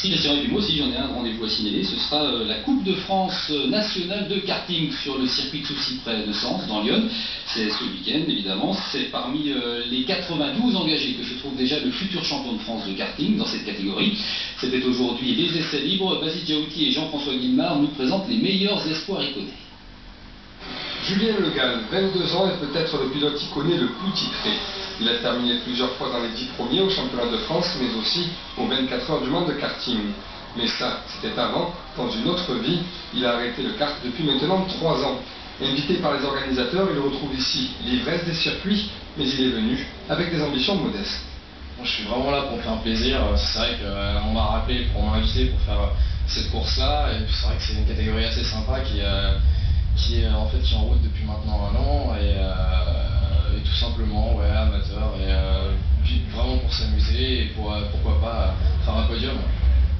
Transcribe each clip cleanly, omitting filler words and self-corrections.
Merci. Et puis moi aussi j'en ai un rendez-vous à signaler, ce sera la Coupe de France nationale de karting sur le circuit de Soucy-Près de Sens, dans Lyon. C'est ce week-end évidemment, c'est parmi les 92 engagés que se trouve déjà le futur champion de France de karting dans cette catégorie. C'était aujourd'hui les essais libres. Basile Djaouti et Jean-François Guillemard nous présentent les meilleurs espoirs iconés. Julien Le Gall, 22 ans, est peut-être le pilote iconé le plus titré. Il a terminé plusieurs fois dans les 10 premiers au championnat de France, mais aussi aux 24 heures du monde de karting. Mais ça, c'était avant. Dans une autre vie, il a arrêté le kart depuis maintenant 3 ans. Invité par les organisateurs, il retrouve ici l'ivresse des circuits, mais il est venu avec des ambitions modestes. Je suis vraiment là pour me faire plaisir. C'est vrai qu'on m'a rappelé pour m'inviter pour faire cette course-là. Et c'est vrai que c'est une catégorie assez sympa qui est en route depuis maintenant 1 an et tout simplement amateur et vraiment pour s'amuser et pourquoi pas faire un podium.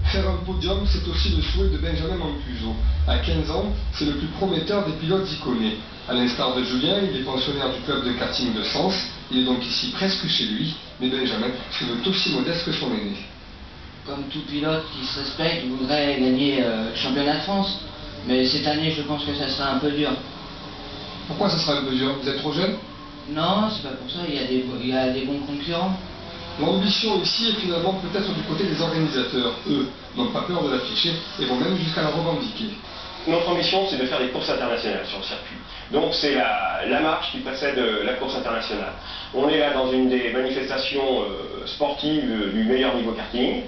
Faire un podium, c'est aussi le souhait de Benjamin Mancuso. À 15 ans, c'est le plus prometteur des pilotes iconés. À l'instar de Julien, il est pensionnaire du club de karting de Sens. Il est donc ici presque chez lui, mais Benjamin se veut aussi modeste que son aîné. Comme tout pilote qui se respecte, voudrait gagner le championnat de France. Mais cette année, je pense que ça sera un peu dur. Pourquoi ça sera un peu dur? Vous êtes trop jeune? Non, c'est pas pour ça, il y a des bons concurrents. L'ambition ici est finalement peut-être du côté des organisateurs. Eux n'ont pas peur de l'afficher et vont même jusqu'à la revendiquer. Notre ambition, c'est de faire des courses internationales sur le circuit. Donc c'est la marche qui précède la course internationale. On est là dans une des manifestations sportives du meilleur niveau karting.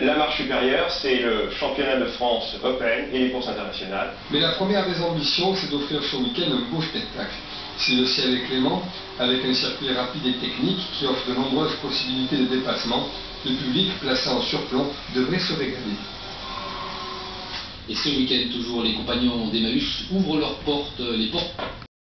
La marche supérieure, c'est le championnat de France Open et les courses internationales. Mais la première des ambitions, c'est d'offrir ce week-end un beau spectacle. Si le ciel est clément, avec un circuit rapide et technique qui offre de nombreuses possibilités de dépassement, le public placé en surplomb devrait se régaler. Et ce week-end toujours, les compagnons d'Emmaüs ouvrent les portes